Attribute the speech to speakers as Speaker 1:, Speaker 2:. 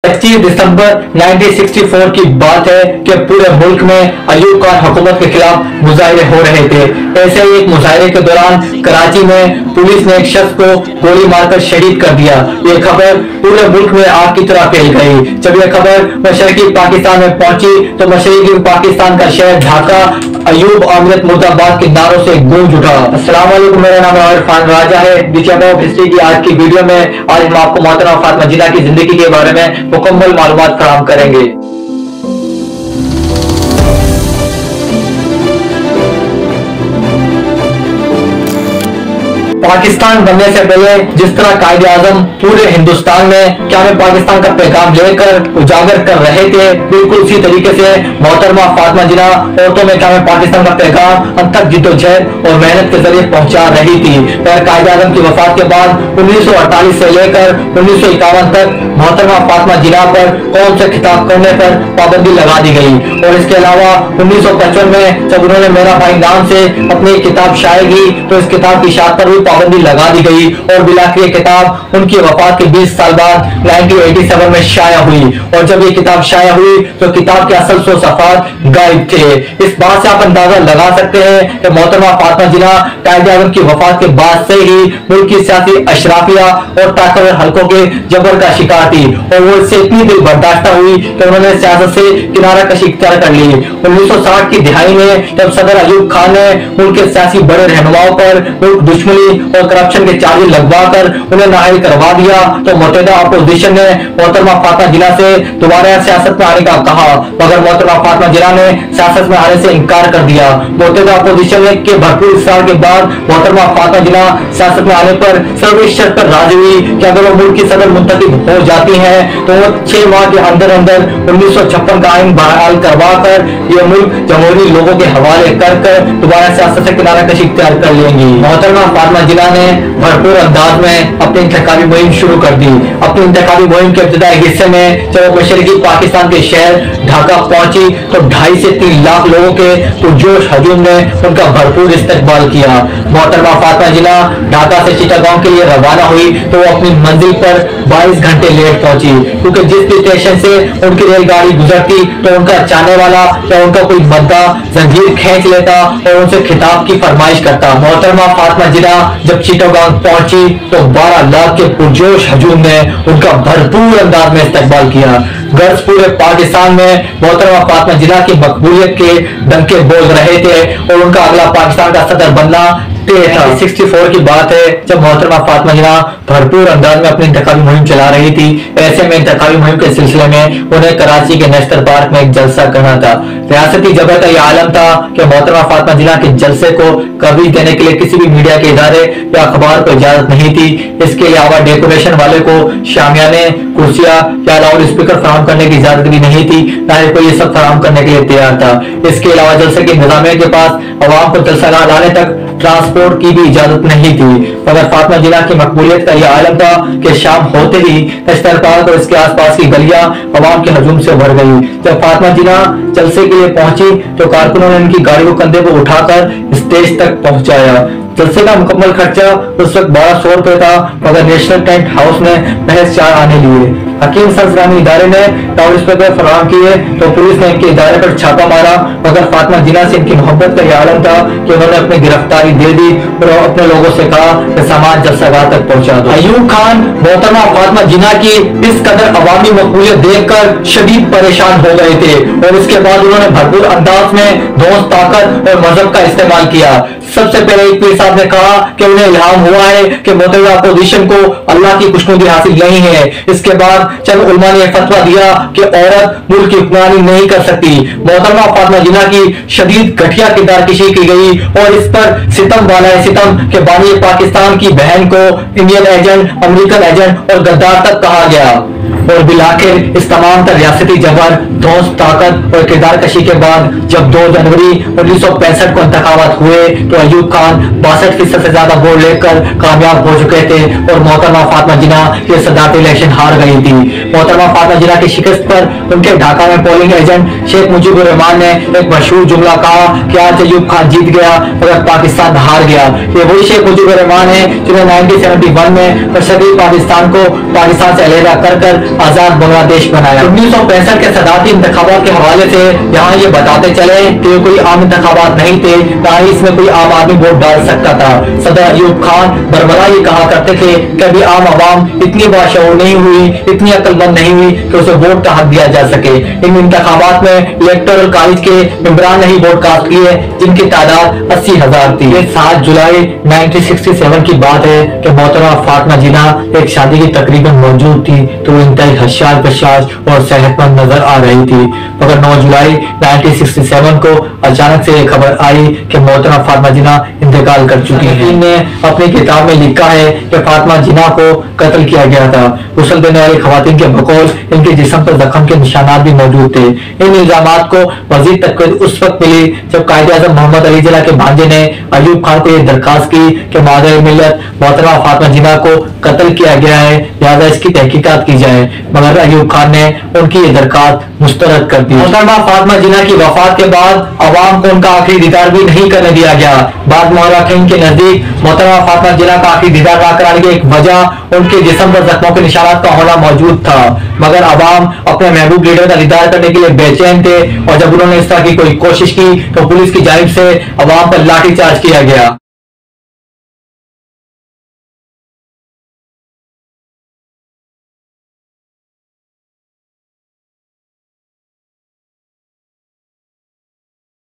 Speaker 1: 25 दिसंबर 1964 की बात है कि पूरे मुल्क में अयूब खान हुकूमत के खिलाफ मुजाहिरे हो रहे थे। ऐसे ही एक मुजाहिरे के दौरान कराची में पुलिस ने एक शख्स को गोली मारकर शहीद कर दिया। ये खबर पूरे मुल्क में आग की तरह फैल गई। जब यह खबर मशरकी पाकिस्तान में पहुंची तो मशरकी पाकिस्तान का शहर ढाका अयूब अमृत मुर्दाबाद के नारों से गूंज उठा। अस्सलाम वालेकुम, मेरा नाम इरफान राजा है। हिस्ट्री की आज की वीडियो में आज हम आपको मोहतरमा फातिमा जिन्ना की जिंदगी के बारे में मुकम्मल मालूमात फराहम करेंगे। पाकिस्तान बनने से पहले जिस तरह कायदे आजम पूरे हिंदुस्तान में क्या पाकिस्तान का पैगाम लेकर उजागर कर रहे थे, बिल्कुल उसी तरीके से मोहतरमा फातिमा जिन्ना औरतों में क्या पाकिस्तान का पैगाम अंतक जिद्दोजहद और मेहनत के जरिए पहुंचा रही थी। फिर कायदे आजम की वफात के बाद 1948 से लेकर 1951 तक मोहतरमा फातिमा जिन्ना पर कौम से खिताब करने पर पाबंदी लगा दी गई और इसके अलावा 1955 में जब उन्होंने मेरा भाई नाम से अपनी किताब शाये की तो इस किताब की इशाअत पर भी पाबंदी लगा दी गई और बिलाखिर ये किताब उनकी वफात के 20 साल बाद 1987 में शाया हुई और जब ये किताब शाया हुई तो किताब के असल 100 सफ़ात गायब थे। इस बात से आप अंदाजा लगा सकते हैं कि मोहतरमा फातिमा जिन्ना कायदे आज़म की वफात के बाद से ही मुल्क की सियासी अशराफिया और ताकतवर हलकों के जबर का शिकार थी और वो इससे इतनी दिल बर्दाश्त हुई कि उन्होंने सियासत से किनारा कशी इख्तियार कर ली। 1960 की दिहाई में जब सदर अयूब खान ने मुल्क के सियासी बड़े रहनुमाओं पर मुल्क दुश्मनी और करप्शन के चार्ज लगवाकर उन्हें नाअहल करवा दिया तो मुतहदा अपोजिशन ने मोहतरमा फातिमा जिन्ना से दोबारा सियासत में आने का कहा, मगर मोहतरमा फातिमा जिन्ना ने सियासत में आने से इनकार कर दिया। मुतहदा अपोजिशन के भरपूर इसरार के बाद मोहतरमा फातिमा जिन्ना सियासत में आने पर सिर्फ इस शर्त पर राजी हुई कि अगर वो मुल्क की सदर मुंतखब हो जाती है तो वो 6 माह के अंदर अंदर 1956 का आइन बहाल करवा कर ये मुल्क जमहूरी लोगों के हवाले कर दोबारा सियासत से किनारा कशी इख्तियार कर लेंगी। मोहतरमा फातिमा जिन्ना ने भरपूर अंदाज में अपनी इंतखाबी मुहिम शुरू कर दी। अपनी इंतखाबी मुहिम के इब्तिदाई हिस्से में जब मशरकी पाकिस्तान के शहर ढाका पहुंची तो 2.5 से 3 लाख लोगों के पुरजोश हजूम ने उनका भरपूर इस्तकबाल किया। मोहतरमा फातिमा जिन्ना ढाका से चिटागांव के लिए रवाना हुई तो वो अपनी मंजिल पर 22 घंटे लेट पहुंची क्योंकि जिस भी स्टेशन से उनकी रेलगाड़ी गुजरती तो उनका चाहने वाला या उनका कोई बंदा जंजीर खींच लेता और उनसे खिताब की फरमाइश करता। मोहतरमा फातिमा जिन्ना जब चिटागांव पहुंची तो 12 लाख के पुरजोश हजूम ने उनका भरपूर अंदाज में इस्तकबाल किया। गर्ज पूरे पाकिस्तान में मोहतरमा फातिमा जिन्ना की मकबूलियत के डंके बोल रहे थे और उनका अगला पाकिस्तान का सदर बनना 1964 की बात है जब मोहतरमा फातिमा जिन्ना भरपूर अंदाज में अपनी इंतखाबी मुहिम चला रही थी। ऐसे में इंतखाबी मुहिम के सिलसिले में उन्हें कराची के नेशनल पार्क में एक जलसा करना था। रियासती जगह का यह आलम था कि मोहतरमा फातिमा जिन्ना के जलसे को कवरेज देने के लिए किसी भी मीडिया के इदारे या अखबार को इजाजत नहीं थी। इसके अलावा डेकोरेशन वाले को शामियाने, कुर्सियां या लाउड स्पीकर फराहम करने की इजाजत भी नहीं थी, ना ही कोई ये सब फराहम करने के लिए तैयार था। इसके अलावा जलसे के इंतजामिया के पास अवाम को जलसा लाने तक ट्रांसपोर्ट की भी इजाजत नहीं थी। मगर फातिमा जिन्ना की मकबूलियत का यह आलम था कि शाम होते ही नेशनल पार्क और इसके आसपास की गलियां अवाम के हजूम से भर गई। जब फातिमा जिन्ना जलसे के लिए पहुंची तो कारकुनों ने उनकी गाड़ी को कंधे पर उठाकर स्टेज तक पहुंचाया। जलसे का मुकम्मल खर्चा उस वक्त 1200 रुपए था, मगर नेशनल टेंट हाउस में महज 4 आने लिए। हकीम सरसरानी इदारे ने लाउड स्पीकर फराहम किए तो पुलिस ने इनके इदारे पर छापा मारा, मगर फातिमा जिन्ना से इनकी मोहब्बत का यह आलम था कि उन्होंने अपनी गिरफ्तारी दे दी और अपने लोगों से कहा कि सामान जलसागाह तक पहुंचा दो। अयूब खान मोहतरमा फातिमा जिन्ना की इस कदर अवामी मकबूलियत देखकर शदीद परेशान हो गए थे और इसके बाद उन्होंने भरपूर अंदाज में दोस्त, ताकत और मजहब का इस्तेमाल किया। सबसे पहले एक पीर साहब ने कहा कि उन्हें इल्हाम हुआ है कि मुतहदा अपोजिशन को अल्लाह की खुशनुदी हासिल नहीं है। इसके बाद चंद उलमा ने फतवा दिया कि औरत मुल्क की हुक्मरानी नहीं कर सकती। मोहतरमा फातिमा जिन्ना की शदीद घटिया किरदारकशी की गई और इस पर सितम वाला सितम के बानी पाकिस्तान की बहन को इंडियन एजेंट, अमेरिकन एजेंट और गद्दार तक कहा गया और बिलाखिर इस तमाम तर रियासती जबर, दोस्त, ताकत और किरदारकशी के बाद जब 2 जनवरी 1965 को इंतखाबात हुए तो अयूब खान 62% से ज्यादा वोट लेकर कामयाब हो चुके थे और मोहतरमा फातिमा जिन्ना ये सदारती इलेक्शन हार गई थी। मोहतरमा फातिमा जिन्ना की शिकस्त पर उनके ढाका में पोलिंग एजेंट शेख मुजीबुर रहमान ने एक मशहूर जुमला कहा कि आज अयूब खान जीत गया मगर पाकिस्तान हार गया। ये वही शेख मुजीबुर रहमान है जिन्होंने 1971 में मशरकी पाकिस्तान को पाकिस्तान से अलहदा कर आजाद बांग्लादेश बनाया। 1965 के सदाती इंतखाबात के हवाले से यहाँ ये बताते चले कि ये कोई आम इंतखाबात नहीं थे, ना ही इसमें कोई आम आदमी वोट डाल सकता था। सदर अयूब खान बरबरा ये कहा करते थे कि अभी आम आवाम इतनी बाशऊर नहीं हुई, इतनी अक्लमंद नहीं हुई कि उसे वोट का हक दिया जा सके। इन इंतखाबात में इलेक्टोरल कॉलेज के मेंबरान ने ही वोट कास्ट किए, जिनकी तादाद 80,000 थी। 7 जुलाई 1967 की बात है कि मोहतरमा फातिमा जिन्ना एक शादी की तकरीबन मौजूद थी, तो वो इंतहाई हशाश बशाश और सेहतमंद नजर आ रही थी। मगर 9 जुलाई 1967 को अचानक से खबर आई कि मोहतरमा फातिमा जिन्ना इंतकाल कर चुकी हैं। ने अपनी किताब में लिखा है कि फातिमा जिन्ना को कत्ल किया गया था। गुस्ल देने वाली खवातीन के बकौल इनके जिस्म पर जख्म के निशानात भी मौजूद थे। इन इल्जामात को मजीद तकवीत उस वक्त मिली जब कायदे-ए-आज़म मोहम्मद अली जिन्ना के भांजे ने अयूब खान को यह दरखास्त की कि मादर मिल्लत मोहतरमा फातिमा जिन्ना को कत्ल किया गया है, लिहाजा इसकी तहकीकात की जाए। मगर अयूब खान ने उनकी ये दरखास्त मुस्तरद कर दी। मोहतरमा फातिमा जिन्ना की वफात के बाद अवाम को उनका आखिरी दीदार भी नहीं करने दिया गया। बाद मौलाखीन के नजदीक मोहतरमा फातिमा जिन्ना का आखिरी दीदार ना कराने की एक वजह उनके जिस्म पर जख्मों के निशानात का होना मौजूद था। मगर अवाम अपने महबूब लीडर का दीदार करने के लिए बेचैन थे, और जब उन्होंने इस तरह की कोई कोशिश की तो पुलिस की जानिब से अवाम पर लाठीचार्ज किया गया।